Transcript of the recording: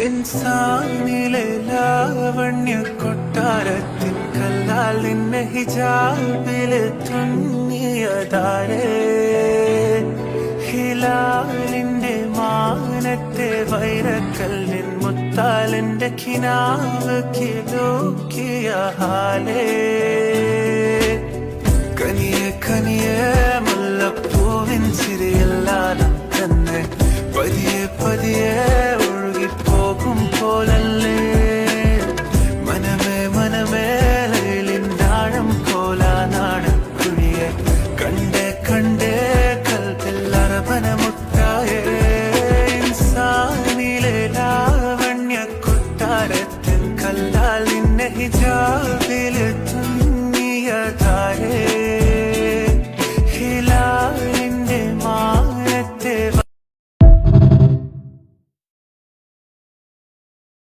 ഇൻസാനിലെ ലാവണ്യ കൊട്ടാരത്തിൻ കല്ലാൽ നിന്നെ ഹിജാബിൽ തുന്നിയതാരേ ഹിലാലിന്റെ മാനത്തെ വൈരക്കല്ലിൻ മുത്താലിന്റെ കിനാവ് കിലൂക്കിയ ഹാലേ കനിയെ കനിയെ മുല്ലപ്പൂവിൻ ചിരിയല്ലാതെ തന്നെ പതിയെ പതിയെ ഒഴുകിപ്പോകും പോലല്ല